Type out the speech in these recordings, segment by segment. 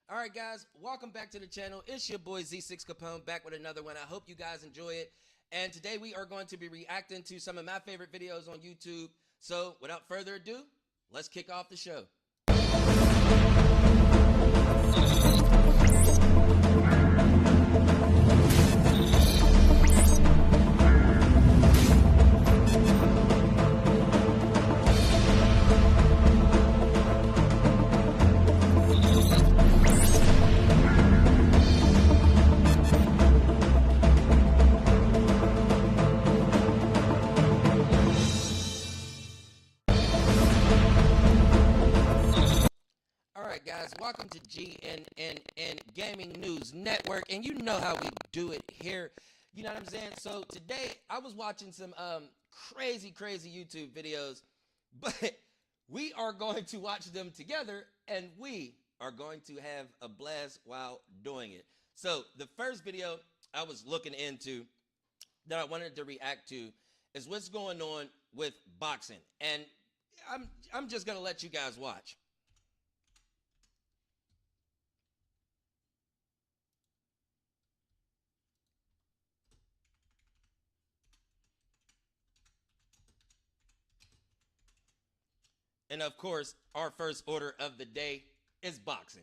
All right, guys, welcome back to the channel. It's your boy Z6 Capone back with another one. I hope you guys enjoy it. And today we are going to be reacting to some of my favorite videos on YouTube. So without further ado, let's kick off the show. Alright guys, welcome to GNN Gaming News Network, and you know how we do it here, you know what I'm saying? So today, I was watching some crazy YouTube videos, but we are going to watch them together, and we are going to have a blast while doing it. So the first video I was looking into that I wanted to react to is what's going on with boxing, and I'm just gonna let you guys watch. And of course, our first order of the day is boxing.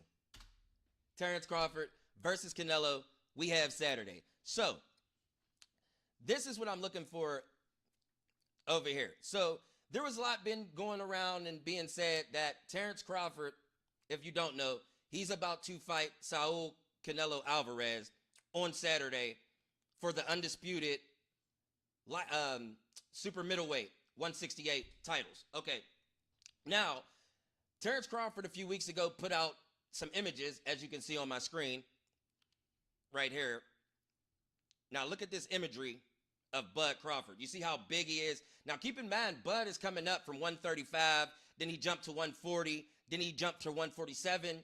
Terrence Crawford versus Canelo. We have Saturday. So, this is what I'm looking for over here. So, there was a lot been going around and being said that Terrence Crawford, if you don't know, he's about to fight Saul Canelo Alvarez on Saturday for the undisputed super middleweight 168 titles. Okay. Now, Terrence Crawford a few weeks ago put out some images, as you can see on my screen, right here. Now, look at this imagery of Bud Crawford. You see how big he is? Now, keep in mind, Bud is coming up from 135, then he jumped to 140, then he jumped to 147.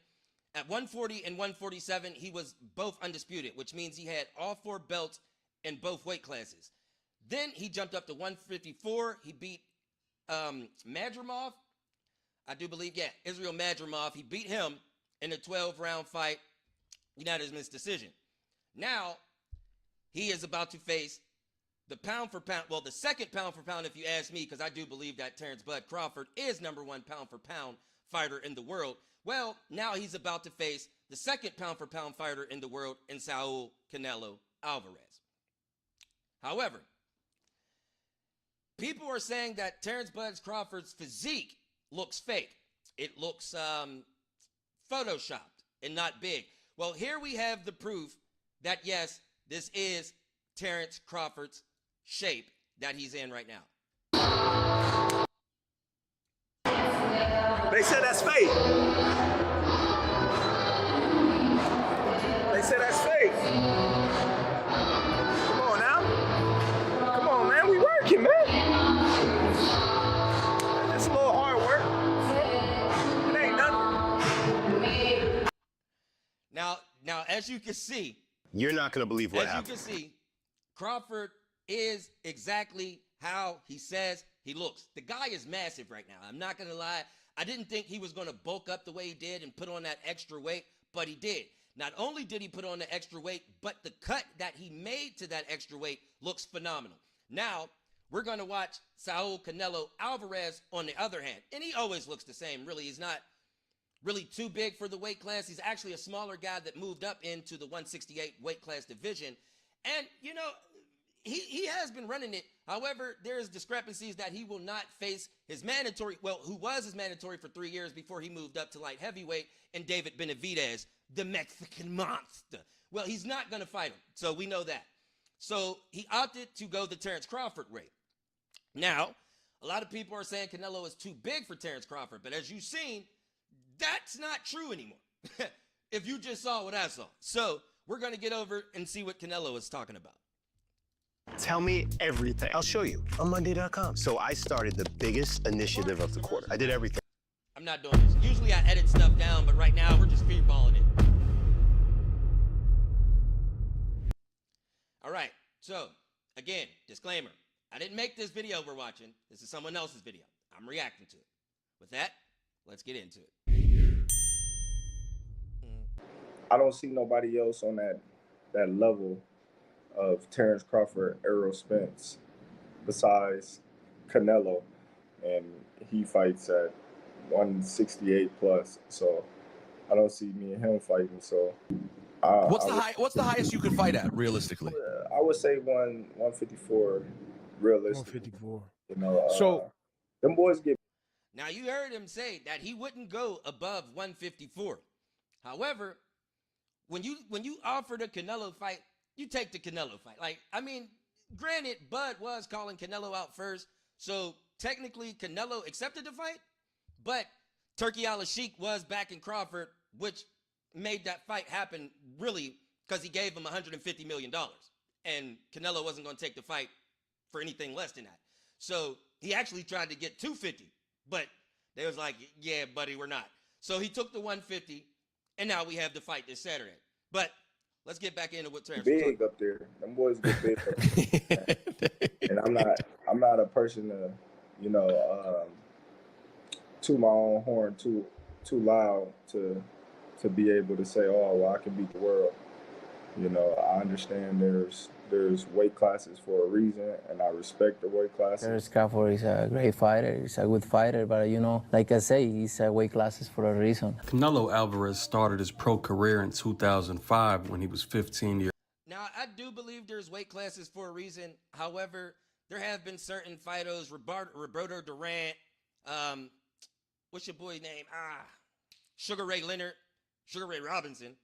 At 140 and 147, he was both undisputed, which means he had all four belts in both weight classes. Then he jumped up to 154. He beat Madrimov. I do believe, yeah, Israel Madrimov. He beat him in a 12-round fight, unanimous decision. Now, he is about to face the pound for pound, well, the second pound for pound, if you ask me, because I do believe that Terrence Bud Crawford is #1 pound for pound fighter in the world. Well, now he's about to face the second pound for pound fighter in the world in Saul Canelo Alvarez. However, people are saying that Terrence Bud Crawford's physique looks fake. It looks photoshopped and not big. Well, here we have the proof that, yes, this is Terrence Crawford's shape that he's in right now. They said that's fake. They said that's fake. Come on now. Come on, man. We working, man. It's a little hard work. It ain't nothing. Now, as you can see, you're not going to believe what happened. As you can see, Crawford is exactly how he says he looks. The guy is massive right now. I'm not going to lie. I didn't think he was going to bulk up the way he did and put on that extra weight, but he did. Not only did he put on the extra weight, but the cut that he made to that extra weight looks phenomenal. Now, we're going to watch Saul Canelo Alvarez on the other hand. And he always looks the same, really. He's not really too big for the weight class. He's actually a smaller guy that moved up into the 168 weight class division. And, you know, he has been running it. However, there's discrepancies that he will not face his mandatory, well, who was his mandatory for 3 years before he moved up to light heavyweight, and David Benavidez, the Mexican monster. Well, he's not going to fight him, so we know that. So he opted to go the Terrence Crawford way. Now, a lot of people are saying Canelo is too big for Terrence Crawford, but as you've seen, that's not true anymore. If you just saw what I saw. So we're going to get over and see what Canelo is talking about. Tell me everything. I'll show you on Monday.com. So I started the biggest initiative of the quarter. I did everything. I'm not doing this. Usually I edit stuff down, but right now we're just speedballing it. All right. So, again, disclaimer. I didn't make this video we're watching. This is someone else's video. I'm reacting to it. With that, let's get into it. I don't see nobody else on that level of Terrence Crawford, Errol Spence, besides Canelo, and he fights at 168 plus. So I don't see me and him fighting. So What's the highest you could fight at realistically? I would say 154 realistically. 154. You know, So them boys get. Now, you heard him say that he wouldn't go above 154. However, when you offer the Canelo fight, you take the Canelo fight. Like, I mean, granted, Bud was calling Canelo out first, so technically Canelo accepted the fight, but Turki Al-Sheikh was backing Crawford, which made that fight happen really because he gave him $150 million, and Canelo wasn't going to take the fight for anything less than that. So he actually tried to get 250, but they was like, yeah, buddy, we're not. So he took the 150, and now we have the fight this Saturday. But let's get back into what Terrence was big up there. Them boys get big up there. And I'm not a person to, you know, toot my own horn too loud to be able to say, oh, well, I can beat the world. You know, I understand there's weight classes for a reason, and I respect the weight classes. Terrence Crawford is a great fighter. He's a good fighter, but you know, like I say, he's a weight classes for a reason. Canelo Alvarez started his pro career in 2005 when he was 15 years. Now, I do believe there's weight classes for a reason. However, there have been certain fighters, Roberto Durant, what's your boy name? Sugar Ray Leonard, Sugar Ray Robinson.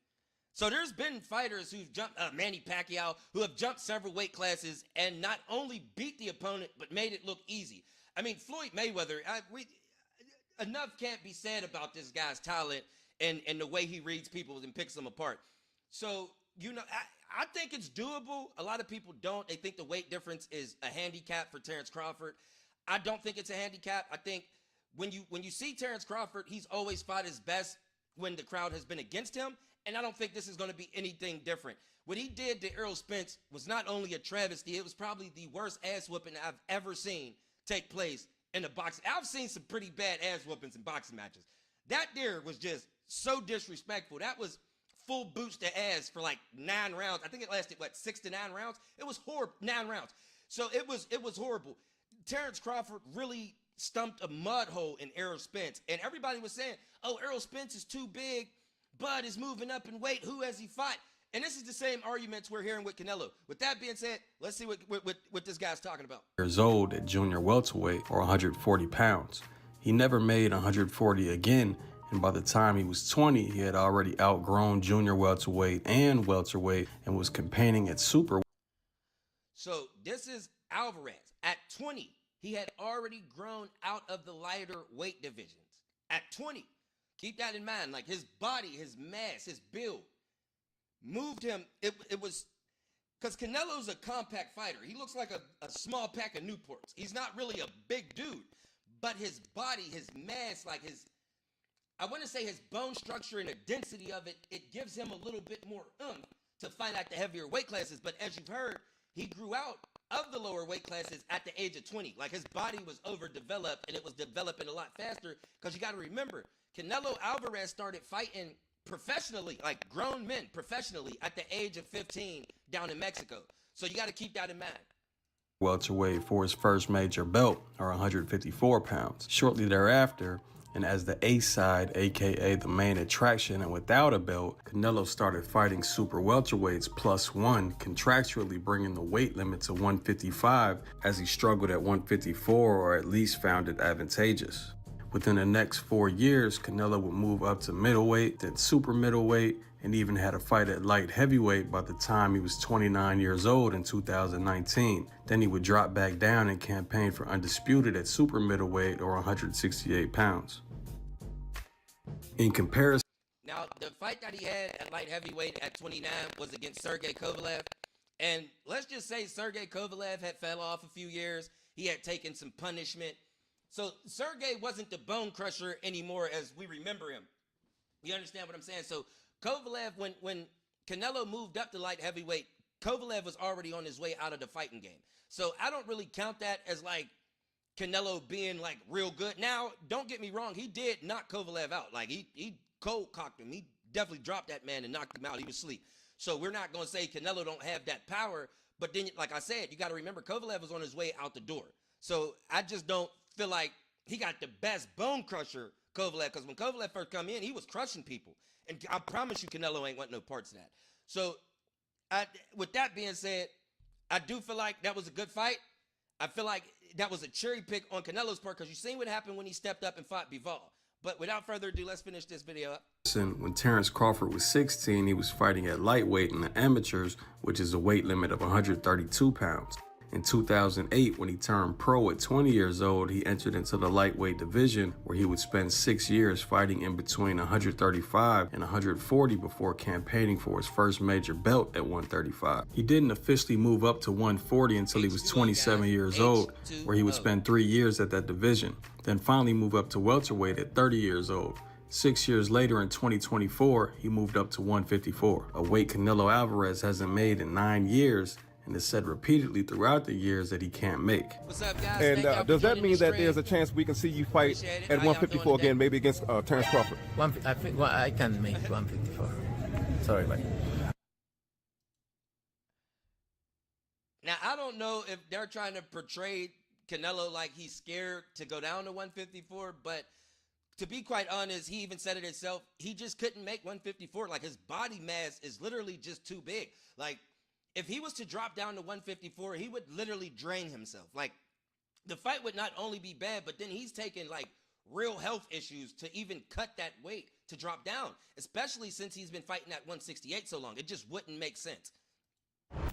So there's been fighters who've jumped, Manny Pacquiao, who have jumped several weight classes and not only beat the opponent, but made it look easy. I mean, Floyd Mayweather, enough can't be said about this guy's talent and the way he reads people and picks them apart. So, you know, I think it's doable. A lot of people don't. They think the weight difference is a handicap for Terrence Crawford. I don't think it's a handicap. I think when you see Terrence Crawford, he's always fought his best when the crowd has been against him. And I don't think this is going to be anything different. What he did to Errol Spence was not only a travesty, it was probably the worst ass whooping I've ever seen take place in a boxing. I've seen some pretty bad ass whoopings in boxing matches. That there was just so disrespectful. That was full boots to ass for like 9 rounds. I think it lasted, 6 to 9 rounds? It was horrible, 9 rounds. So it was horrible. Terrence Crawford really stumped a mud hole in Errol Spence. And everybody was saying, oh, Errol Spence is too big. Bud is moving up in weight. Who has he fought? And this is the same arguments we're hearing with Canelo. With that being said, let's see what this guy's talking about. Years old at junior welterweight, or 140 pounds. He never made 140 again, and by the time he was 20, he had already outgrown junior welterweight and welterweight and was campaigning at super. So this is Alvarez. At 20, he had already grown out of the lighter weight divisions. At 20. Keep that in mind. Like, his body, his mass, his build moved him. It was because Canelo's a compact fighter. He looks like a small pack of Newports. He's not really a big dude, but his body, his mass, like I want to say his bone structure and the density of it, it gives him a little bit more to fight at the heavier weight classes. But as you've heard, he grew out of the lower weight classes at the age of 20. Like, his body was overdeveloped, and it was developing a lot faster because you got to remember, Canelo Alvarez started fighting professionally, like grown men professionally, at the age of 15 down in Mexico. So you got to keep that in mind. Welterweight for his first major belt, or 154 pounds. Shortly thereafter, and as the A side, aka the main attraction and without a belt, Canelo started fighting super welterweights +1, contractually bringing the weight limit to 155 as he struggled at 154 or at least found it advantageous. Within the next 4 years, Canelo would move up to middleweight, then super middleweight, and even had a fight at light heavyweight by the time he was 29 years old in 2019. Then he would drop back down and campaign for undisputed at super middleweight, or 168 pounds. In comparison, now, the fight that he had at light heavyweight at 29 was against Sergey Kovalev. And let's just say Sergey Kovalev had fell off a few years. He had taken some punishment. So Sergey wasn't the bone crusher anymore as we remember him. You understand what I'm saying? So Kovalev, when Canelo moved up to light heavyweight, Kovalev was already on his way out of the fighting game. So I don't really count that as like Canelo being like real good. Now, don't get me wrong, he did knock Kovalev out. Like, he cold cocked him. He definitely dropped that man and knocked him out. He was asleep. So we're not going to say Canelo don't have that power. But then, like I said, you got to remember Kovalev was on his way out the door. So I just don't feel like he got the best bone crusher Kovalev, because when Kovalev first come in, he was crushing people. And I promise you Canelo ain't want no parts of that. So with that being said, I do feel like that was a good fight. I feel like that was a cherry pick on Canelo's part, because you seen what happened when he stepped up and fought Bivol. But without further ado, let's finish this video up. When Terrence Crawford was 16, he was fighting at lightweight in the amateurs, which is a weight limit of 132 pounds. In 2008, when he turned pro at 20 years old, he entered into the lightweight division, where he would spend 6 years fighting in between 135 and 140 before campaigning for his first major belt at 135. He didn't officially move up to 140 until he was 27 years old, where he would spend 3 years at that division, then finally move up to welterweight at 30 years old. 6 years later, in 2024, he moved up to 154, a weight Canelo Alvarez hasn't made in 9 years, and has said repeatedly throughout the years that he can't make. What's up, guys? And does that mean that there's a chance we can see you fight at 154 again, maybe against Terrence Crawford? I think I can make 154. Sorry, buddy. Now, I don't know if they're trying to portray Canelo like he's scared to go down to 154, but to be quite honest, he even said it himself. He just couldn't make 154. Like, his body mass is literally just too big. Like, if he was to drop down to 154, he would literally drain himself. Like, the fight would not only be bad, but then he's taking, like, real health issues to even cut that weight to drop down, especially since he's been fighting at 168 so long. It just wouldn't make sense.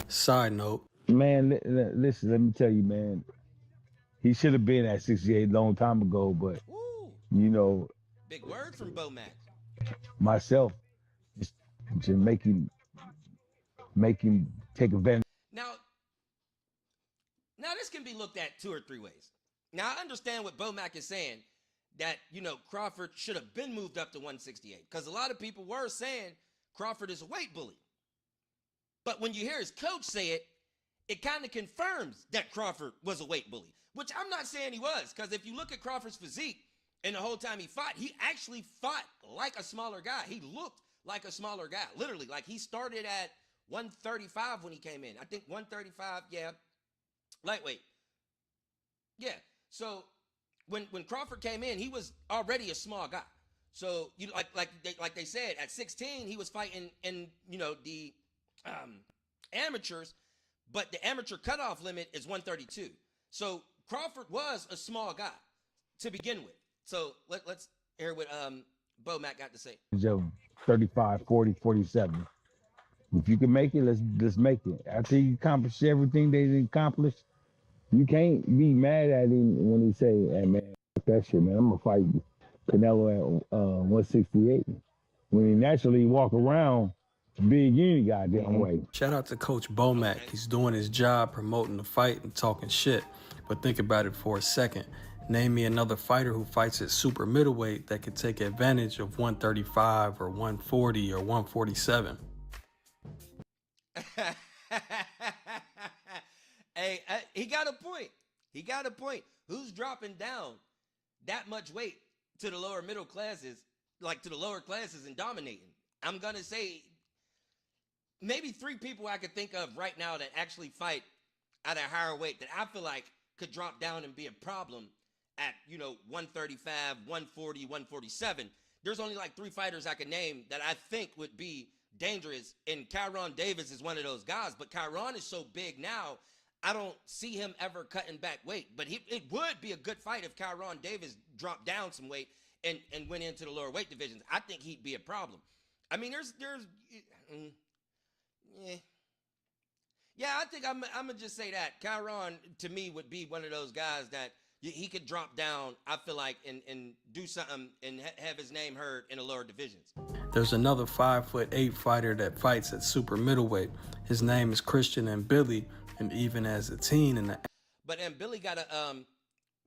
Side note. Man, listen, let me tell you, man. He should have been at 68 a long time ago, but, Woo. you know. Big word from Bomac. Myself, just make him take advantage. Now this can be looked at 2 or 3 ways. Now, I understand what Bomac is saying, that, you know, Crawford should have been moved up to 168, because a lot of people were saying Crawford is a weight bully. But when you hear his coach say it, it kind of confirms that Crawford was a weight bully, which I'm not saying he was, because if you look at Crawford's physique and the whole time he fought, he actually fought like a smaller guy. He looked like a smaller guy, literally. Like, he started at 135 when he came in. I think 135, yeah, lightweight. Yeah, so when Crawford came in, he was already a small guy. So, you like they said, at 16, he was fighting in, you know, the amateurs, but the amateur cutoff limit is 132. So Crawford was a small guy to begin with. So let's hear what Bomac got to say. 35, 40, 47. If you can make it, let's make it. After you accomplish everything they accomplished, you can't be mad at him when he say, "Hey man, fuck that shit, man. I'm gonna fight Canelo at 168." When he naturally walk around big any goddamn way. Shout out to Coach Bomac. He's doing his job promoting the fight and talking shit. But think about it for a second. Name me another fighter who fights at super middleweight that could take advantage of 135 or 140 or 147. Hey, he got a point. He got a point. Who's dropping down that much weight to the lower middle classes, like to the lower classes, and dominating? I'm going to say maybe 3 people I could think of right now that actually fight at a higher weight that I feel like could drop down and be a problem at, you know, 135, 140, 147. There's only like 3 fighters I could name that I think would be dangerous, and Kyron Davis is one of those guys. But Kyron is so big now, I don't see him ever cutting back weight. But it would be a good fight if Kyron Davis dropped down some weight and went into the lower weight divisions. I think he'd be a problem. I mean, yeah, I think I'm gonna just say that Kyron to me would be one of those guys that he could drop down, I feel like, and do something and have his name heard in the lower divisions. There's another 5'8" fighter that fights at super middleweight. His name is Christian Mbili, and even as a teen But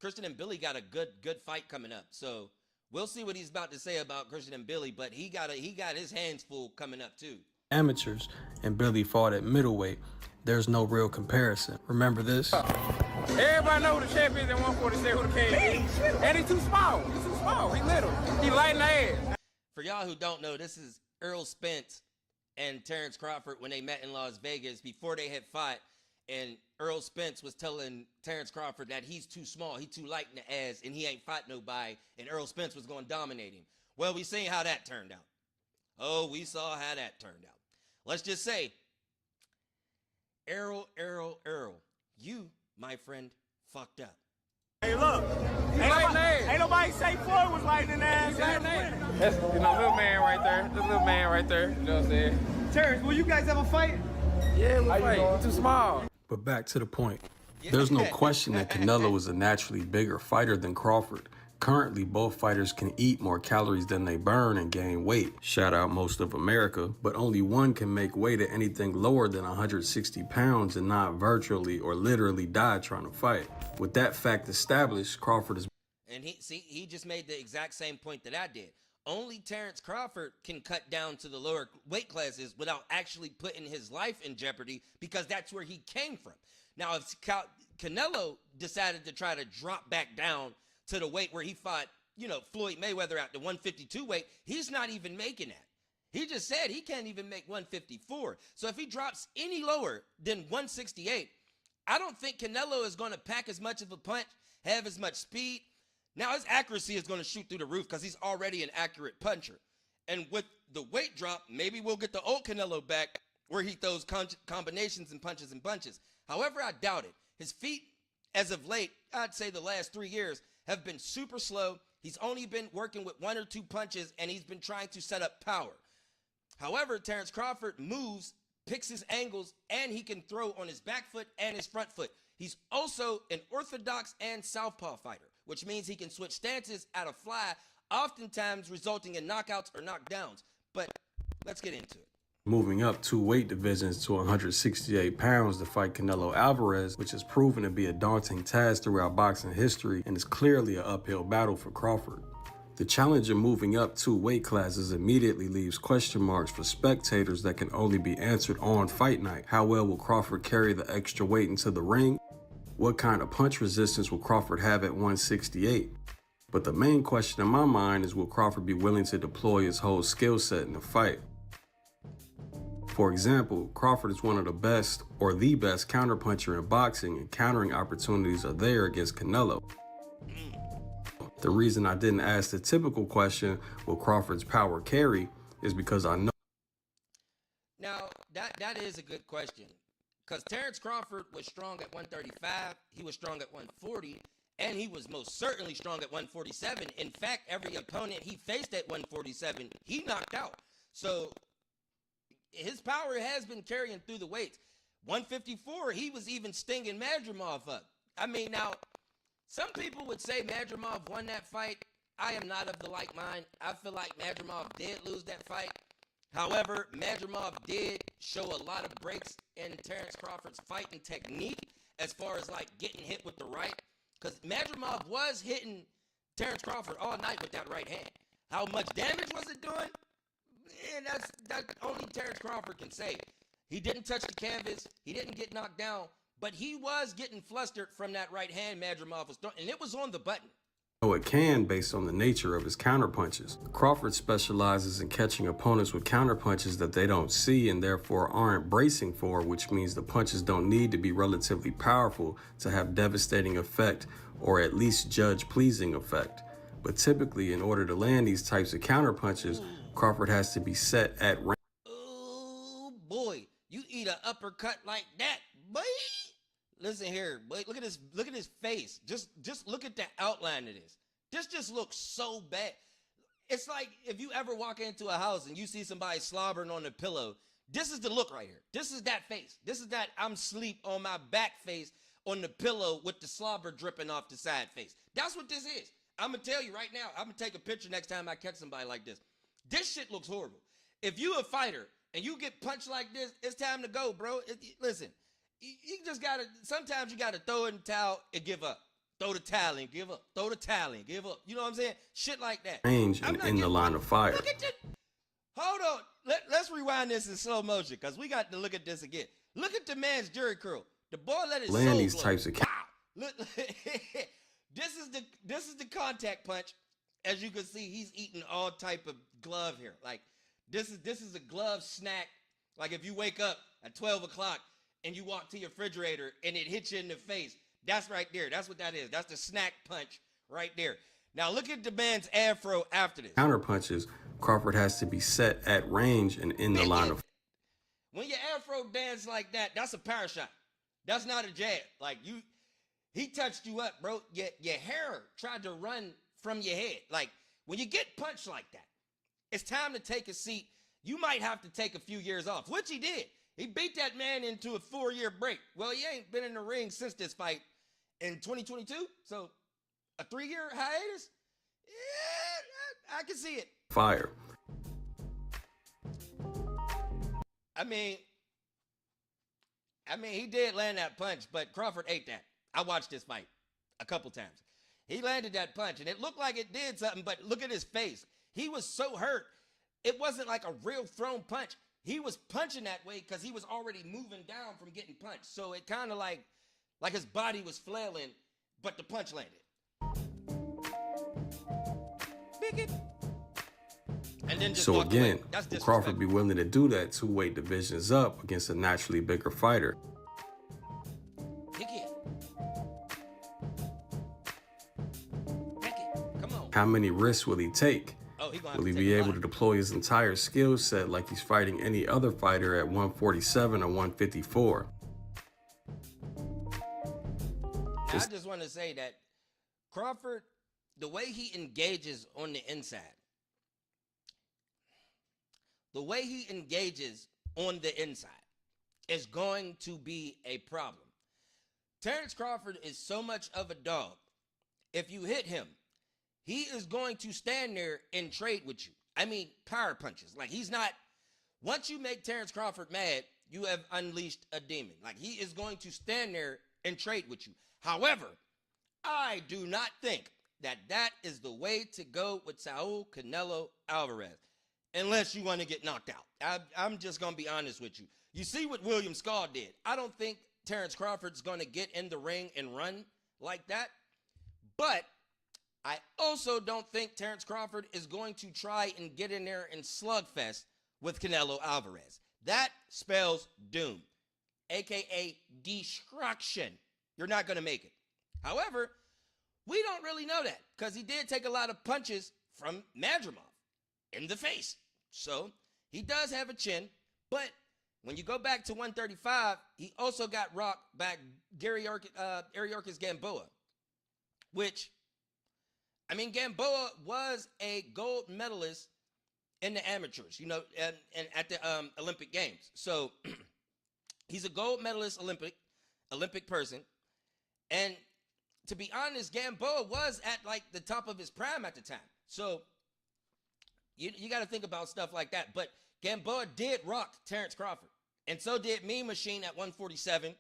Christian Mbili got a good fight coming up. So we'll see what he's about to say about Christian Mbili, but he got his hands full coming up too. Amateurs, and Billy fought at middleweight. There's no real comparison. Remember this? Everybody know who the champ is at 147, who the king is. And he's too small. He's too small. He little. He light in the ass. For y'all who don't know, this is Earl Spence and Terrence Crawford when they met in Las Vegas before they had fought, and Earl Spence was telling Terrence Crawford that he's too small, he's too light in the ass, and he ain't fought nobody, and Earl Spence was going to dominate him. Well, we seen how that turned out. Oh, we saw how that turned out. Let's just say, Errol, you, my friend, fucked up. Hey, look. Ain't nobody say Floyd was lightning ass. That's little man right there. The little man right there. You know what I'm saying? Terrence, will you guys ever fight? Yeah, we'll fight. You're too small. But back to the point. There's no question that Canelo is a naturally bigger fighter than Crawford. Currently, both fighters can eat more calories than they burn and gain weight. Shout out most of America. But only one can make weight at anything lower than 160 pounds and not virtually or literally die trying to fight. With that fact established, Crawford is... And he just made the exact same point that I did. Only Terrence Crawford can cut down to the lower weight classes without actually putting his life in jeopardy, because that's where he came from. Now, if Canelo decided to try to drop back down to the weight where he fought, Floyd Mayweather at the 152 weight, he's not even making that. He just said he can't even make 154. So if he drops any lower than 168, I don't think Canelo is going to pack as much of a punch, have as much speed. Now his accuracy is going to shoot through the roof because he's already an accurate puncher. And with the weight drop, maybe we'll get the old Canelo back where he throws combinations and punches and bunches. However, I doubt it. His feet, as of late, I'd say the last 3 years, have been super slow. He's only been working with 1 or 2 punches, and he's been trying to set up power. However, Terrence Crawford moves, picks his angles, and he can throw on his back foot and his front foot. He's also an orthodox and southpaw fighter, which means he can switch stances out of fly, oftentimes resulting in knockouts or knockdowns. But let's get into it. Moving up 2 weight divisions to 168 pounds to fight Canelo Alvarez, which has proven to be a daunting task throughout boxing history and is clearly an uphill battle for Crawford. The challenge of moving up 2 weight classes immediately leaves question marks for spectators that can only be answered on fight night. How well will Crawford carry the extra weight into the ring? What kind of punch resistance will Crawford have at 168? But the main question in my mind is, will Crawford be willing to deploy his whole skill set in the fight? For example, Crawford is one of the best or the best counterpuncher in boxing, and countering opportunities are there against Canelo. The reason I didn't ask the typical question, will Crawford's power carry, is because I know. Now, that is a good question, because Terrence Crawford was strong at 135, he was strong at 140, and he was most certainly strong at 147. In fact, every opponent he faced at 147, he knocked out. So his power has been carrying through the weights. 154, he was even stinging Madrimov up. I mean, now, some people would say Madrimov won that fight. I am not of the like mind. I feel like Madrimov did lose that fight. However, Madrimov did show a lot of breaks in Terrence Crawford's fighting technique as far as like getting hit with the right. Because Madrimov was hitting Terrence Crawford all night with that right hand. How much damage was it doing? And that's only Terrence Crawford can say. He didn't touch the canvas. He didn't get knocked down. But he was getting flustered from that right hand Madrimov was throwing. And it was on the button. It can based on the nature of his counterpunches. Crawford specializes in catching opponents with counterpunches that they don't see and therefore aren't bracing for, which means the punches don't need to be relatively powerful to have devastating effect or at least judge-pleasing effect. But typically, in order to land these types of counterpunches, Crawford has to be set at range. Oh boy, you eat an uppercut like that, boy. Listen here, boy. Look at his face. Just look at the outline of this. This just looks so bad. It's like if you ever walk into a house and you see somebody slobbering on the pillow. This is the look right here. This is that face. This is that I'm sleep on my back face on the pillow with the slobber dripping off the side face. That's what this is. I'm gonna tell you right now. I'm gonna take a picture next time I catch somebody like this. This shit looks horrible. If you a fighter and you get punched like this, it's time to go, bro. Listen, you just gotta, sometimes you gotta throw in the towel and give up. Throw the towel and give up. Throw the towel and give up. You know what I'm saying? Shit like that. Range and in the line of fire. Look at this. Hold on. Let's rewind this in slow motion because we got to look at this again. Look at the man's jerry curl. The boy let his land soul these glow. types of Look, this is the contact punch. As you can see, he's eating all type of glove here. Like, This is a glove snack. Like if you wake up at 12 o'clock and you walk to your refrigerator and it hits you in the face, that's right there. That's what that is. That's the snack punch right there. Now look at the man's afro after this. Counter punches, Crawford has to be set at range and in the line of. When your afro dance like that, that's a power shot. That's not a jab. Like he touched you up, bro. Your hair tried to run from your head. Like when you get punched like that, it's time to take a seat. You might have to take a few years off, which he did. He beat that man into a 4-year break. Well, he ain't been in the ring since this fight in 2022. So a 3-year hiatus? Yeah, I can see it. Fire. I mean, he did land that punch, but Crawford ate that. I watched this fight a couple times. He landed that punch, and it looked like it did something, but look at his face. He was so hurt. It wasn't like a real thrown punch. He was punching that way because he was already moving down from getting punched. So it kind of like his body was flailing, but the punch landed. Bigot. And then just so again, will Crawford be willing to do that 2 weight divisions up against a naturally bigger fighter? Come on. How many risks will he take? Will he be able to deploy his entire skill set like he's fighting any other fighter at 147 or 154? I just want to say that Crawford, the way he engages on the inside, is going to be a problem. Terrence Crawford is so much of a dog. If you hit him, he is going to stand there and trade with you. I mean, power punches. Like he's not, once you make Terrence Crawford mad, you have unleashed a demon. Like he is going to stand there and trade with you. However, I do not think that that is the way to go with Saul Canelo Alvarez, unless you want to get knocked out. I'm just going to be honest with you. You see what William Skull did. I don't think Terrence Crawford's going to get in the ring and run like that. But I also don't think Terrence Crawford is going to try and get in there and slugfest with Canelo Alvarez. That spells doom, a.k.a. destruction. You're not going to make it. However, we don't really know that because he did take a lot of punches from Madrimov in the face. So he does have a chin, but when you go back to 135, he also got rocked by Ariorkis Gamboa, which, I mean, Gamboa was a gold medalist in the amateurs, you know, and at the Olympic Games. So he's a gold medalist Olympic person. And to be honest, Gamboa was at like the top of his prime at the time. So you got to think about stuff like that. But Gamboa did rock Terrence Crawford. And so did Mean Machine at 147.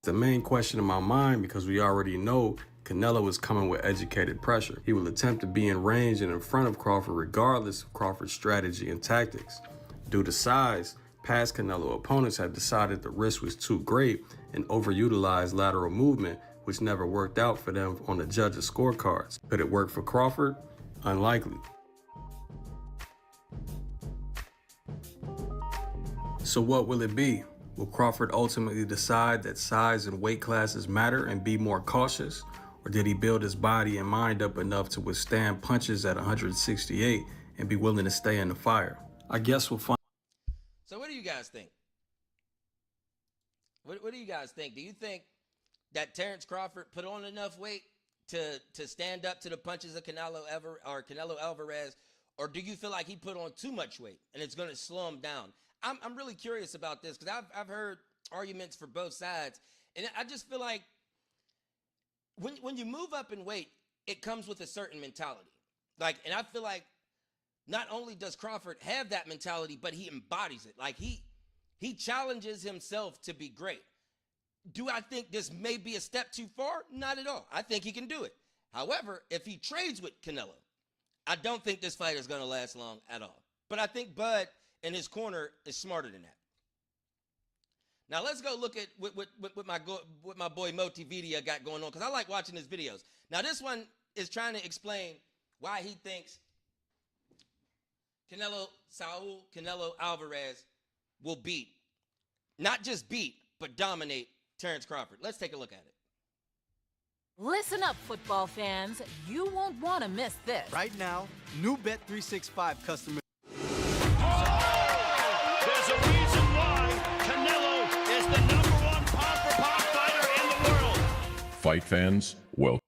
The main question in my mind, because we already know Canelo is coming with educated pressure. He will attempt to be in range and in front of Crawford regardless of Crawford's strategy and tactics. Due to size, past Canelo opponents have decided the risk was too great and overutilized lateral movement, which never worked out for them on the judges' scorecards. Could it work for Crawford? Unlikely. So what will it be? Will Crawford ultimately decide that size and weight classes matter and be more cautious? Or did he build his body and mind up enough to withstand punches at 168 and be willing to stay in the fire? I guess we'll find. So what do you guys think? What do you guys think? Do you think that Terrence Crawford put on enough weight to stand up to the punches of Canelo Alvarez? Or do you feel like he put on too much weight and it's going to slow him down? I'm really curious about this because I've heard arguments for both sides. And I just feel like when you move up in weight, it comes with a certain mentality. And I feel like not only does Crawford have that mentality, but he embodies it. Like he challenges himself to be great. Do I think this may be a step too far? Not at all. I think he can do it. However, if he trades with Canelo, I don't think this fight is going to last long at all. But I think Bud in his corner is smarter than that. Now let's go look at what my boy Motividia got going on, because I like watching his videos. Now this one is trying to explain why he thinks Saul Canelo Alvarez will beat, not just beat, but dominate Terrence Crawford. Let's take a look at it. Listen up, football fans. You won't want to miss this. Right now, new Bet365 customers. There's a reason why Canelo is the #1 pound-for-pound fighter in the world. Fight fans, welcome.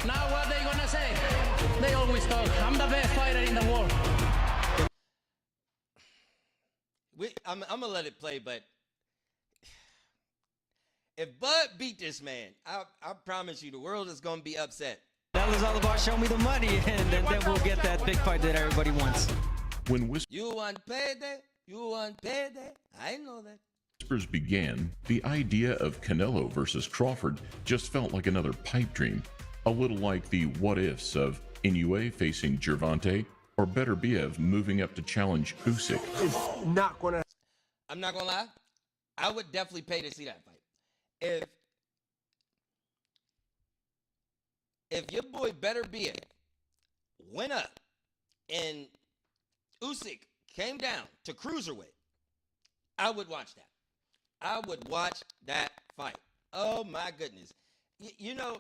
Now what they gonna say? They always talk, I'm the best fighter in the world. I'm gonna let it play, but if Bud beat this man, I promise you the world is gonna be upset. That was all about show me the money, and then we'll get that big fight that everybody wants. When You want payday? You want payday? I know that. whispers began, the idea of Canelo versus Crawford just felt like another pipe dream, a little like the what-ifs of Inoue facing Gervonta or Beterbiev moving up to challenge Usyk. I'm not gonna lie, I would definitely pay to see that fight. If your boy Beterbiev went up and Usyk came down to cruiserweight, I would watch that. I would watch that fight. Oh my goodness. You know,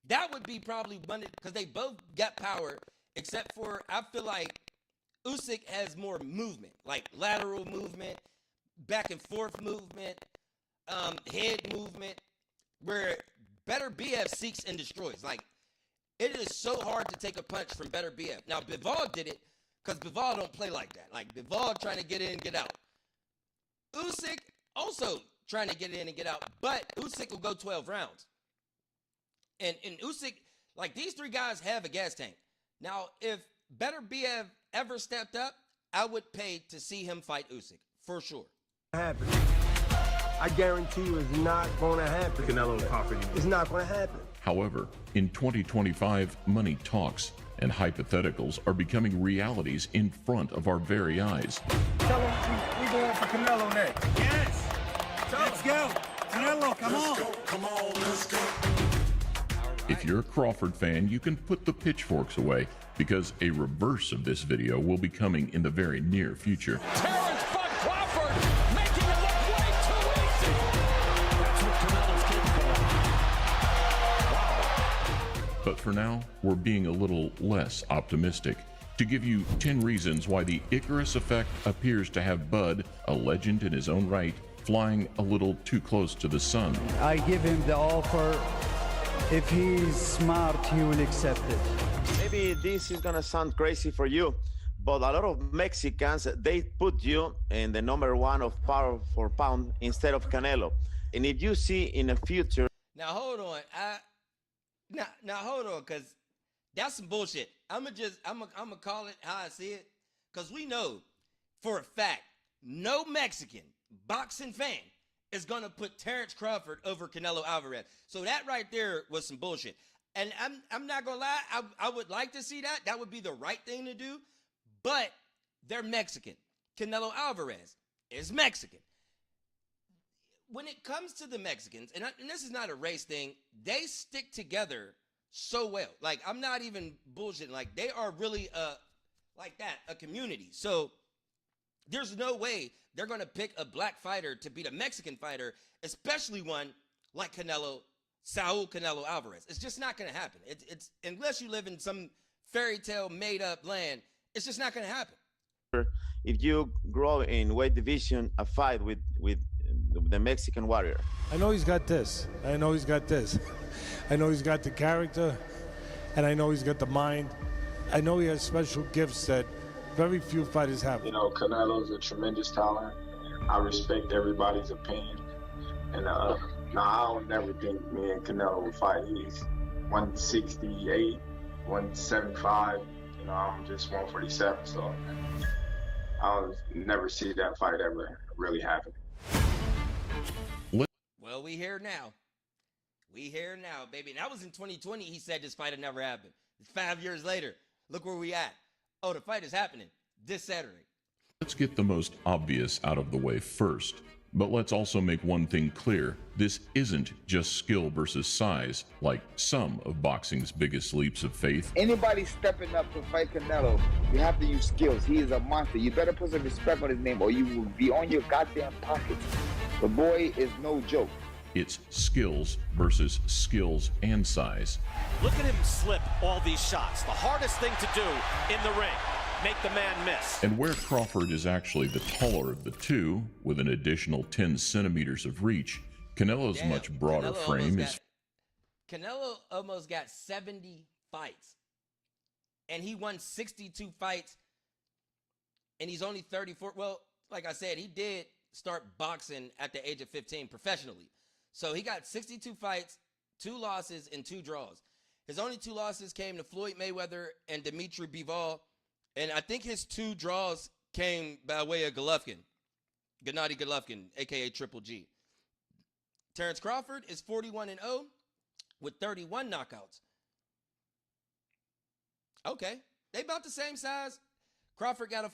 that would be probably one, because they both got power, except for I feel like Usyk has more movement, like lateral movement, back and forth movement, head movement, where Beterbiev seeks and destroys. Like, it is so hard to take a punch from Beterbiev. Now, Bivol did it, because Bivol don't play like that. Like, Bivol trying to get in and get out. Usyk also trying to get in and get out, but Usyk will go 12 rounds. And Usyk, like, these three guys have a gas tank. Now, if Beterbiev ever stepped up, I would pay to see him fight Usyk, for sure. Happen. I guarantee you it's not going to happen. Canelo Crawford. It's not going to happen. However, in 2025, money talks, and hypotheticals are becoming realities in front of our very eyes. Tell him we going for Canelo next. Yes. Let's go. Canelo, come on. Come on, let's go. If you're a Crawford fan, you can put the pitchforks away, because a reverse of this video will be coming in the very near future. Terrence Bud Crawford making it look way too easy. That's what Canelo's capable of. Wow. But for now, we're being a little less optimistic to give you 10 reasons why the Icarus effect appears to have Bud, a legend in his own right, flying a little too close to the sun. I give him the offer. If he's smart, he will accept it. Maybe this is gonna sound crazy for you, but a lot of Mexicans, they put you in the #1 of pound for pound instead of Canelo. And if you see in the future... Now, hold on. Now hold on, because that's some bullshit. I'm gonna call it how I see it, because we know for a fact no Mexican boxing fan is going to put Terrence Crawford over Canelo Alvarez. So that right there was some bullshit. And I'm not going to lie, I would like to see that. That would be the right thing to do. But they're Mexican. Canelo Alvarez is Mexican. When it comes to the Mexicans, and this is not a race thing, they stick together so well. Like, I'm not even bullshitting. Like, they are really like that, a community. So there's no way they're going to pick a black fighter to beat a Mexican fighter, especially one like Saul Canelo Alvarez. It's just not going to happen. It's unless you live in some fairy tale made up land, it's just not going to happen. If you grow in weight division, a fight with the Mexican warrior. I know he's got this. I know he's got this. I know he's got the character, and I know he's got the mind. I know he has special gifts that very few fighters have. You know, Canelo's a tremendous talent. I respect everybody's opinion. And I don't never think me and Canelo will fight. He's 168, 175. You know, I'm just 147. So I'll never see that fight ever really happen. Well, we here now. We here now, baby. And that was in 2020. He said this fight had never happened. 5 years later, look where we at. Oh, the fight is happening this Saturday. Let's get the most obvious out of the way first. But let's also make one thing clear. This isn't just skill versus size, like some of boxing's biggest leaps of faith. Anybody stepping up to fight Canelo, you have to use skills. He is a monster. You better put some respect on his name or you will be on your goddamn pockets. The boy is no joke. It's skills versus skills and size. Look at him slip all these shots. The hardest thing to do in the ring. Make the man miss. And where Crawford is actually the taller of the two, with an additional 10 centimeters of reach, Canelo's much broader frame is... Canelo almost got 70 fights. And he won 62 fights. And he's only 34. Well, like I said, he did start boxing at the age of 15 professionally. So he got 62 fights, 2 losses, and 2 draws. His only 2 losses came to Floyd Mayweather and Dimitri Bivol. And I think his 2 draws came by way of Golovkin, Gennady Golovkin, a.k.a. Triple G. Terrence Crawford is 41-0 with 31 knockouts. Okay, they about the same size. Crawford got a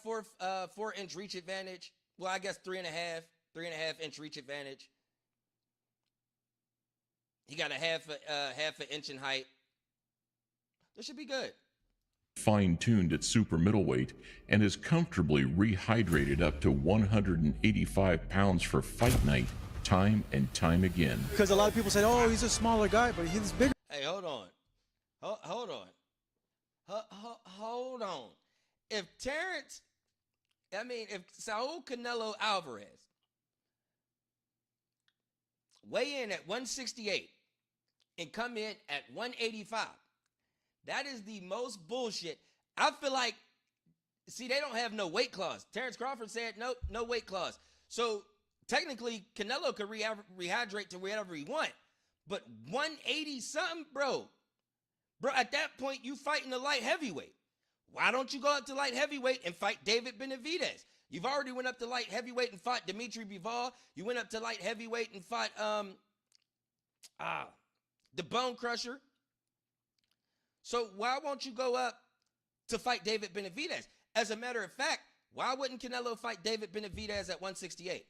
4-inch reach advantage. Well, I guess 3.5-inch reach advantage. He got a half an inch in height. This should be good. Fine-tuned at super middleweight and is comfortably rehydrated up to 185 pounds for fight night, time and time again. Because a lot of people say, oh, he's a smaller guy, but he's bigger. Hey, hold on. Hold on. Hold on. If Saul Canelo Alvarez weigh in at 168 and come in at 185, that is the most bullshit. I feel like, see, they don't have no weight clause. Terrence Crawford said, nope, no weight clause. So technically, Canelo could rehydrate to whatever he want. But 180-something, bro, at that point, you fighting the light heavyweight. Why don't you go up to light heavyweight and fight David Benavidez? You've already went up to light heavyweight and fought Dimitri Bivol. You went up to light heavyweight and fought the Bone Crusher. So why won't you go up to fight David Benavidez? As a matter of fact, why wouldn't Canelo fight David Benavidez at 168?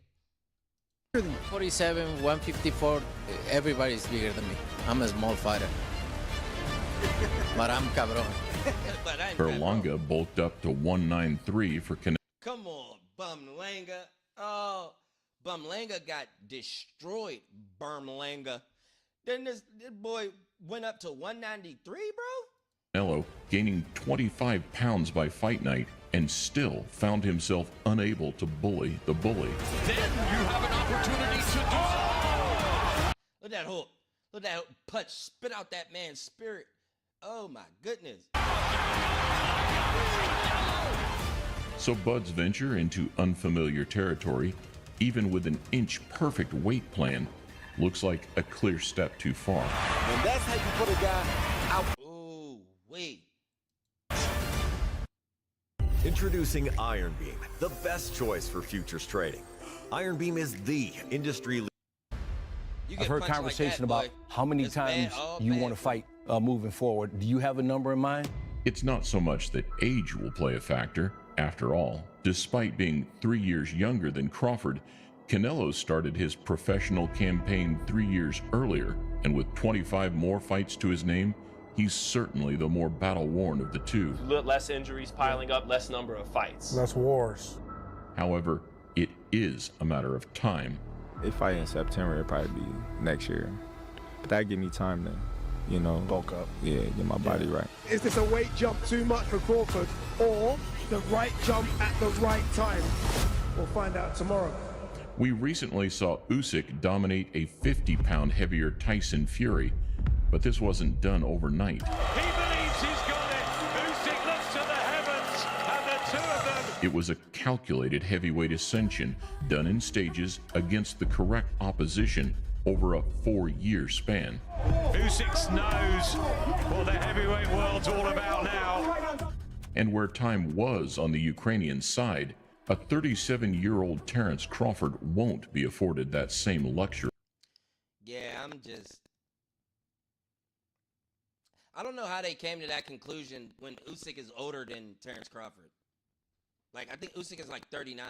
47, 154, everybody's bigger than me. I'm a small fighter. But I'm cabron. Berlanga bulked up to 193 for Canelo. Come on, Bumlanga. Oh, Bumlanga got destroyed, Bumlanga. Then this boy went up to 193, bro? Canelo gaining 25 pounds by fight night and still found himself unable to bully the bully. Then you have an opportunity to do so. Look at that hook. Look at that punch. Spit out that man's spirit. Oh, my goodness. So Bud's venture into unfamiliar territory, even with an inch-perfect weight plan, looks like a clear step too far. And that's how you put a guy out. Ooh, wait. Introducing Iron Beam, the best choice for futures trading. Iron Beam is the industry leader. I've heard conversation about how many times you want to fight moving forward. Do you have a number in mind? It's not so much that age will play a factor. After all, despite being 3 years younger than Crawford, Canelo started his professional campaign 3 years earlier, and with 25 more fights to his name, he's certainly the more battle-worn of the two. Less injuries piling up, less number of fights. Less wars. However, it is a matter of time. They fight in September, it'll probably be next year. But that give me time to, bulk up. Yeah, get my body right. Is this a weight jump too much for Crawford or the right jump at the right time? We'll find out tomorrow. We recently saw Usyk dominate a 50-pound heavier Tyson Fury, but this wasn't done overnight. He believes he's got it. Usyk looks to the heavens, and the two of them. It was a calculated heavyweight ascension done in stages against the correct opposition over a 4-year span. Usyk knows what the heavyweight world's all about now. And where time was on the Ukrainian side, a 37-year-old Terrence Crawford won't be afforded that same luxury. Yeah, I don't know how they came to that conclusion when Usyk is older than Terrence Crawford. Like, I think Usyk is like 39.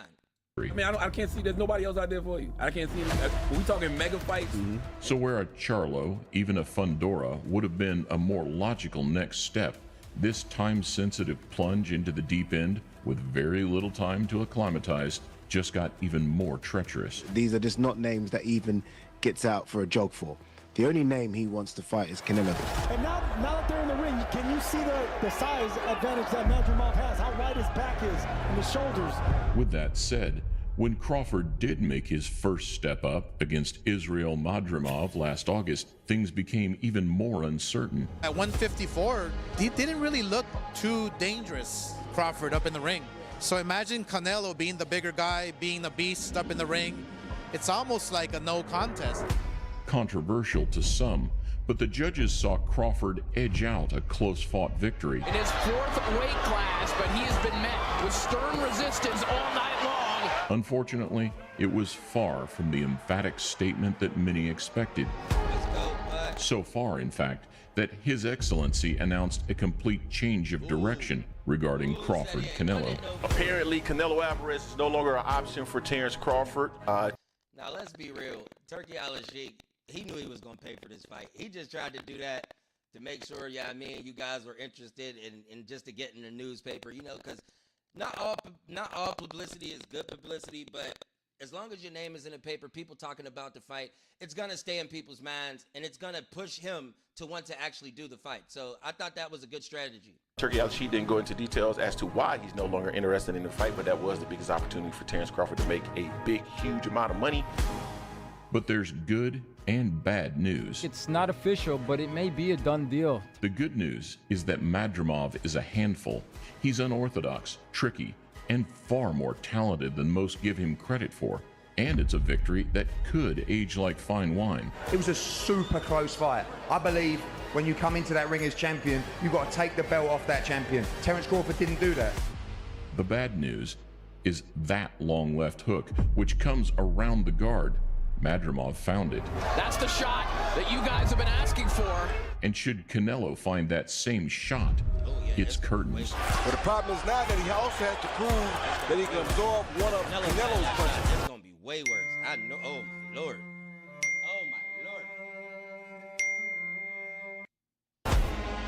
I mean, I can't see. There's nobody else out there for you. I can't see. When we talking mega fights. So where a Charlo, even a Fundora, would have been a more logical next step, this time-sensitive plunge into the deep end with very little time to acclimatize just got even more treacherous. These are just not names that even gets out for a jog for. The only name he wants to fight is Canelo. And now that they're in the ring, can you see the size advantage that Madrimov has, how wide his back is and his shoulders? With that said, when Crawford did make his first step up against Israel Madrimov last August, things became even more uncertain. At 154, he didn't really look too dangerous, Crawford, up in the ring. So imagine Canelo being the bigger guy, being a beast up in the ring. It's almost like a no contest. Controversial to some, but the judges saw Crawford edge out a close-fought victory. In his fourth weight class, but he has been met with stern resistance all night long. Unfortunately, it was far from the emphatic statement that many expected. So far, in fact, that His Excellency announced a complete change of direction regarding Crawford-Canelo. Apparently, Canelo Alvarez is no longer an option for Terrence Crawford. Now, let's be real. Turkey Al-Sheikh, he knew he was going to pay for this fight. He just tried to do that to make sure, you guys were interested in just to get in the newspaper, because not all publicity is good publicity, but as long as your name is in the paper, people talking about the fight, it's going to stay in people's minds, and it's going to push him to want to actually do the fight. So I thought that was a good strategy. Turkey Al-Sheikh didn't go into details as to why he's no longer interested in the fight, but that was the biggest opportunity for Terrence Crawford to make a big, huge amount of money. But there's good and bad news. It's not official, but it may be a done deal. The good news is that Madrimov is a handful. He's unorthodox, tricky, and far more talented than most give him credit for. And it's a victory that could age like fine wine. It was a super close fight. I believe when you come into that ring as champion, you've got to take the belt off that champion. Terrence Crawford didn't do that. The bad news is that long left hook, which comes around the guard. Madrimov found it. That's the shot that you guys have been asking for. And should Canelo find that same shot, it's curtains. But the problem is now that he also has to prove that he can absorb one of Canelo's punches. It's going to be way worse. I know. Oh, my Lord. Oh, my Lord.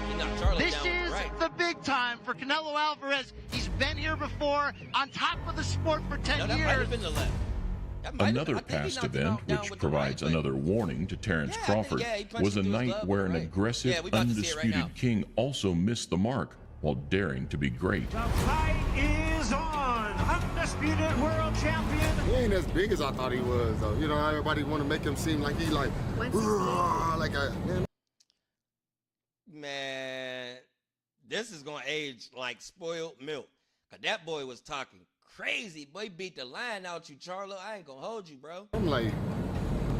He knocked Charlo This down is right. the big time for Canelo Alvarez. He's been here before, on top of the sport for 10 No, that years. might have been the left. Another past event, which provides another warning to Terrence Crawford, was a night where an aggressive, undisputed king also missed the mark while daring to be great. The fight is on. Undisputed world champion. He ain't as big as I thought he was, though. Everybody want to make him seem like he like a man. Man, this is going to age like spoiled milk. Because that boy was talking crazy. Boy beat the line out you, Charlo. I ain't going to hold you, bro. I'm like,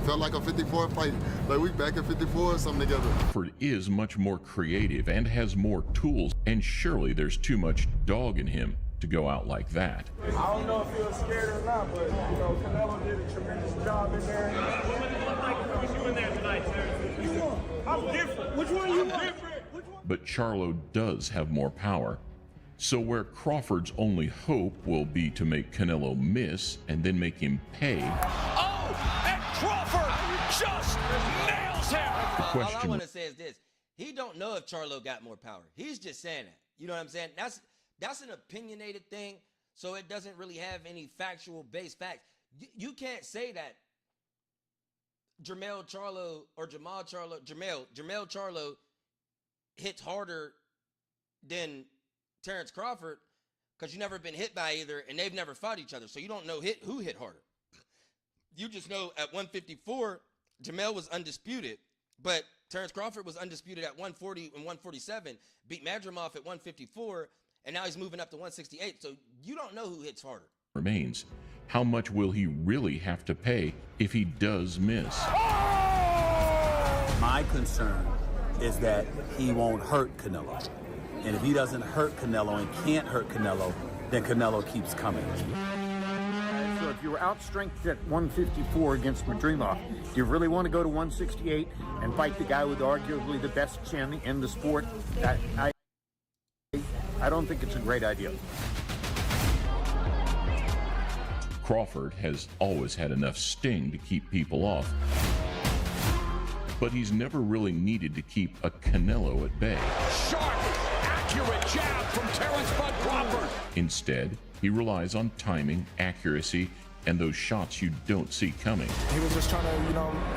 felt like a 54 fight. Like we back at 54 or something together. Crawford is much more creative and has more tools, and surely there's too much dog in him to go out like that. I don't know if he was scared or not, but Canelo did a tremendous job in there. What was you in there tonight, Terrence? I'm different. Which one you different? But Charlo does have more power. So where Crawford's only hope will be to make Canelo miss and then make him pay. Oh, and Crawford just nails him. All I want to say is this. He don't know if Charlo got more power. He's just saying that. You know what I'm saying? That's an opinionated thing, so it doesn't really have any factual based facts. You can't say that Jermell Charlo hits harder than Terrence Crawford because you've never been hit by either, and they've never fought each other, so you don't know who hit harder. You just know at 154, Jermell was undisputed, but Terrence Crawford was undisputed at 140 and 147, beat Madrimov at 154, and now he's moving up to 168, so you don't know who hits harder. Remains. How much will he really have to pay if he does miss? My concern is that he won't hurt Canelo. And if he doesn't hurt Canelo and can't hurt Canelo, then Canelo keeps coming. So if you were outstrengthed at 154 against Madrimov, do you really want to go to 168 and fight the guy with arguably the best chin in the sport? I don't think it's a great idea. Crawford has always had enough sting to keep people off, but he's never really needed to keep a Canelo at bay. Sharp, accurate jab from Terrence Bud Crawford. Instead, he relies on timing, accuracy, and those shots you don't see coming. He was just trying to,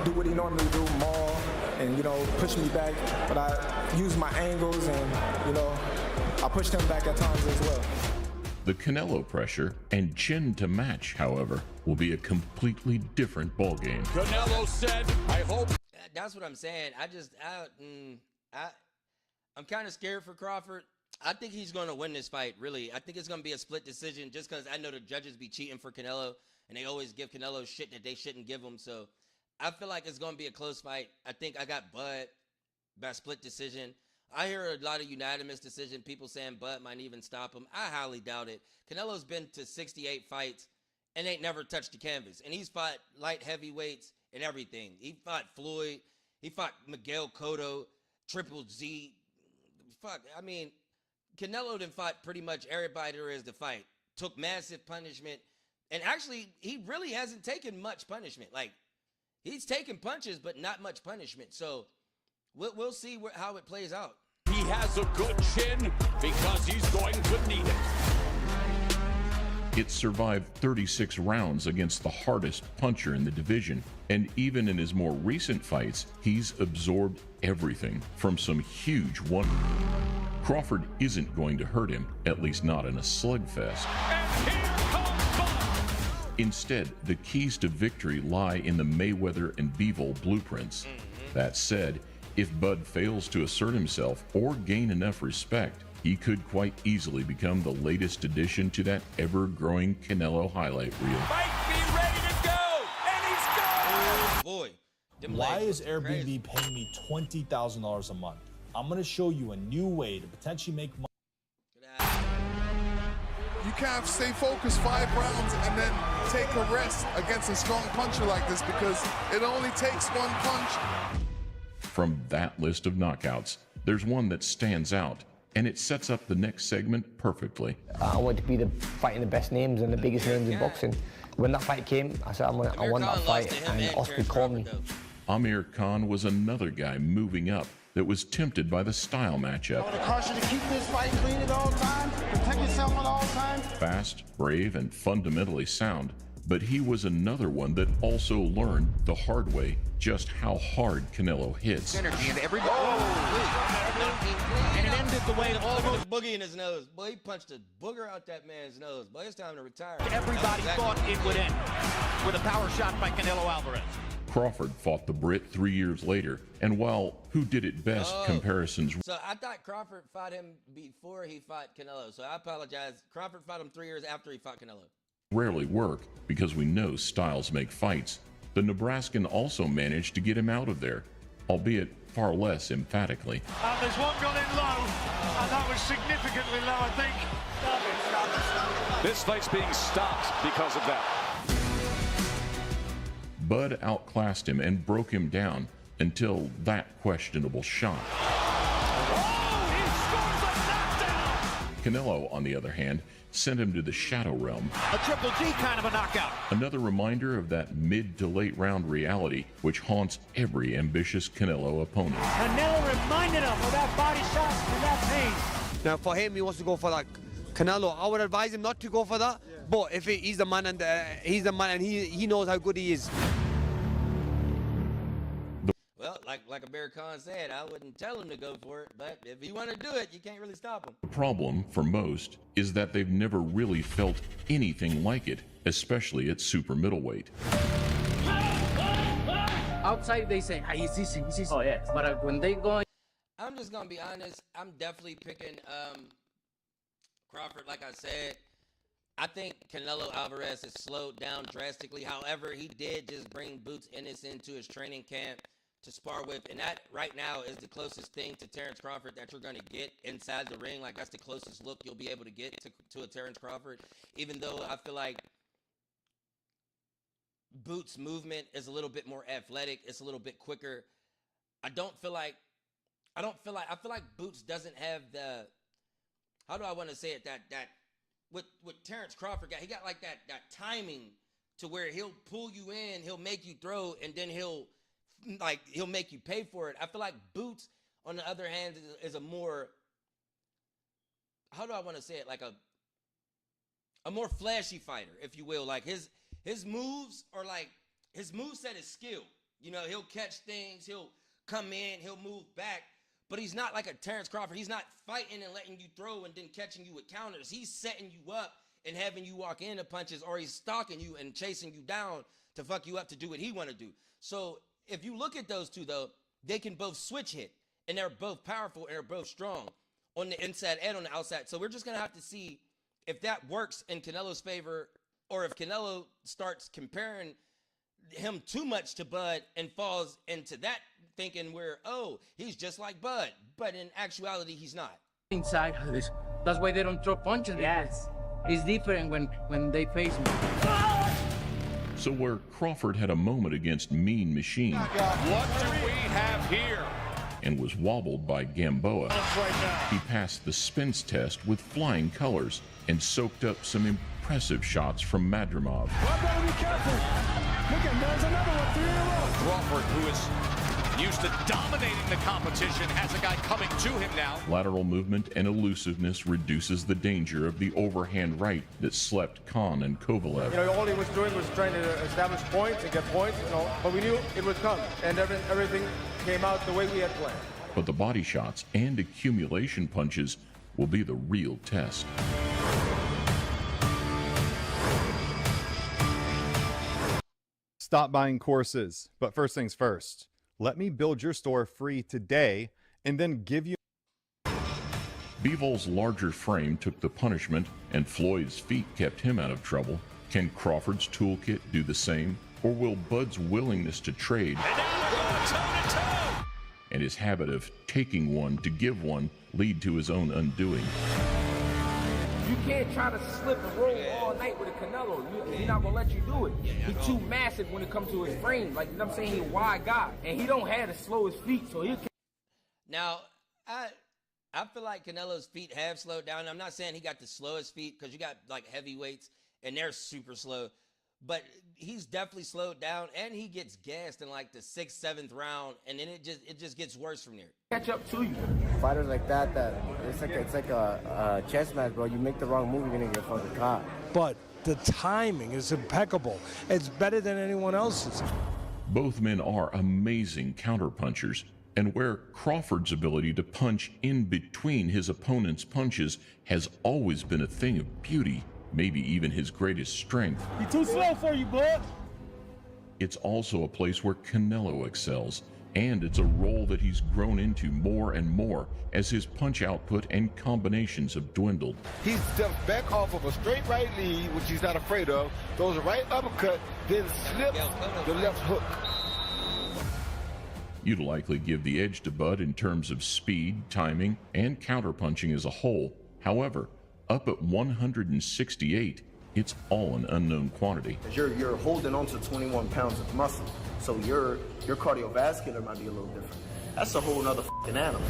do what he normally do, maul, and, push me back. But I used my angles and, I pushed him back at times as well. The Canelo pressure and chin to match, however, will be a completely different ballgame. Canelo said, I hope. That's what I'm saying. I'm kind of scared for Crawford. I think he's going to win this fight, really. I think it's going to be a split decision just because I know the judges be cheating for Canelo, and they always give Canelo shit that they shouldn't give him. So I feel like it's going to be a close fight. I think I got Bud by split decision. I hear a lot of unanimous decision, people saying Bud might even stop him. I highly doubt it. Canelo's been to 68 fights and ain't never touched the canvas. And he's fought light heavyweights and everything. He fought Floyd. He fought Miguel Cotto, Triple Z. Canelo done fought pretty much everybody there is to fight. Took massive punishment. And actually, he really hasn't taken much punishment. Like, he's taken punches, but not much punishment. So we'll see how it plays out. He has a good chin because he's going to need it. It survived 36 rounds against the hardest puncher in the division, and even in his more recent fights, he's absorbed everything from some huge one. Crawford isn't going to hurt him, at least not in a slugfest. And here comes Bud. Instead, the keys to victory lie in the Mayweather and Bivol blueprints. That said, if Bud fails to assert himself or gain enough respect, he could quite easily become the latest addition to that ever-growing Canelo highlight reel. Might be ready to go, and he's gone! Boy, why is Airbnb paying me $20,000 a month? I'm going to show you a new way to potentially make money. You can't stay focused 5 rounds and then take a rest against a strong puncher like this because it only takes one punch. From that list of knockouts, there's one that stands out, and it sets up the next segment perfectly. I wanted to be fighting the best names and the biggest names in boxing. When that fight came, I said, I want that fight, and Oscar called me. Amir Khan was another guy moving up that was tempted by the style matchup. I want to caution you to keep this fight clean at all times, protect yourself at all times. Fast, brave, and fundamentally sound, but he was another one that also learned the hard way just how hard Canelo hits. Energy and everybody. And it ended the way that all the boogie in his nose. Boy, he punched a booger out that man's nose. Boy, it's time to retire. Everybody thought it would end with a power shot by Canelo Alvarez. Crawford fought the Brit 3 years later, and while who did it best comparisons... So I thought Crawford fought him before he fought Canelo, so I apologize. Crawford fought him 3 years after he fought Canelo. Rarely work because we know styles make fights. The Nebraskan also managed to get him out of there, albeit far less emphatically. There's one got in low, and that was significantly low, I think. This fight's being stopped because of that. Bud outclassed him and broke him down until that questionable shot. Canelo, on the other hand, sent him to the shadow realm. A Triple G kind of a knockout. Another reminder of that mid to late round reality which haunts every ambitious Canelo opponent. Canelo reminded him of that body shot and that pain. Now for him, he wants to go for that Canelo. I would advise him not to go for that. But if he's the man and he knows how good he is. Well, like Amir Khan said, I wouldn't tell him to go for it, but if you want to do it, you can't really stop him. The problem for most is that they've never really felt anything like it, especially at super middleweight. Outside they say, he's easy. Oh yeah, but when they go, I'm just gonna be honest. I'm definitely picking Crawford. Like I said, I think Canelo Alvarez has slowed down drastically. However, he did just bring Boots Ennis into his training camp to spar with, and that right now is the closest thing to Terrence Crawford that you're going to get inside the ring. Like, that's the closest look you'll be able to get to a Terrence Crawford, even though I feel like Boots' movement is a little bit more athletic. It's a little bit quicker. I feel like Boots doesn't have the, how do I want to say it, that what Terrence Crawford got. He got like that timing to where he'll pull you in, he'll make you throw, and then he'll make you pay for it. I feel like Boots, on the other hand, is a more, how do I want to say it? Like a more flashy fighter, if you will. Like his moves are like, his moveset is skill. You know, he'll catch things, he'll come in, he'll move back, but he's not like a Terrence Crawford. He's not fighting and letting you throw and then catching you with counters. He's setting you up and having you walk into punches, or he's stalking you and chasing you down to fuck you up to do what he want to do. So if you look at those two, though, they can both switch hit, and they're both powerful and they're both strong on the inside and on the outside. So we're just going to have to see if that works in Canelo's favor, or if Canelo starts comparing him too much to Bud and falls into that thinking where, oh, he's just like Bud. But in actuality, he's not. Inside, that's why they don't throw punches. Yes. It's different when they face me. So where Crawford had a moment against Mean Machine, What do we have here? and was wobbled by Gamboa, he passed the Spence test with flying colors and soaked up some impressive shots from Madrimov. Well, better be careful. Look at, there's another one, 3 in a row. Crawford, who is used to dominating the competition, has a guy coming to him now. Lateral movement and elusiveness reduces the danger of the overhand right that slept Khan and Kovalev. You know, all he was doing was trying to establish points and get points, you know, but we knew it would come, and everything came out the way we had planned. But the body shots and accumulation punches will be the real test. Stop buying courses. But first things first, let me build your store free today and then give you. Bivol larger frame took the punishment, and Floyd's feet kept him out of trouble. Can Crawford's toolkit do the same? Or will Bud's willingness to trade and his habit of taking one to give one lead to his own undoing? You can't try to slip and roll all night with a Canelo. He's not gonna let you do it. He's too massive when it comes to his frame. Like, you know what I'm saying? He's a wide guy, and he don't have to slow his feet, so he can. Now, I feel like Canelo's feet have slowed down. I'm not saying he got the slowest feet, because you got like heavyweights and they're super slow, but he's definitely slowed down, and he gets gassed in like the 6th, 7th round, and then it just gets worse from there. Catch up to you. Fighters like that it's like a chess match, bro. You make the wrong move, you're gonna get fucking caught. But the timing is impeccable. It's better than anyone else's. Both men are amazing counterpunchers, and where Crawford's ability to punch in between his opponent's punches has always been a thing of beauty, maybe even his greatest strength, He's too slow for you, bud. it's also a place where Canelo excels, and it's a role that he's grown into more and more as his punch output and combinations have dwindled. He steps back off of a straight right lead, which he's not afraid of, throws a right uppercut, then slips the left hook. You'd likely give the edge to Bud in terms of speed, timing, and counterpunching as a whole. However, up at 168, it's all an unknown quantity. You're holding on to 21 pounds of muscle, so your cardiovascular might be a little different. That's a whole nother f***ing animal.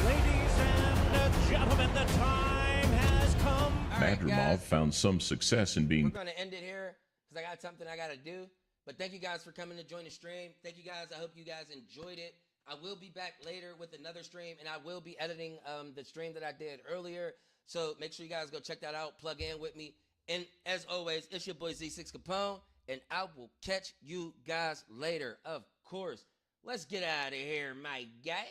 Ladies and gentlemen, the time has come. Madrimov found some success in being. We're going to end it here because I got something I got to do. But thank you guys for coming to join the stream. Thank you guys. I hope you guys enjoyed it. I will be back later with another stream, and I will be editing the stream that I did earlier. So make sure you guys go check that out. Plug in with me. And as always, it's your boy Z6 Capone, and I will catch you guys later, of course. Let's get out of here, my guy.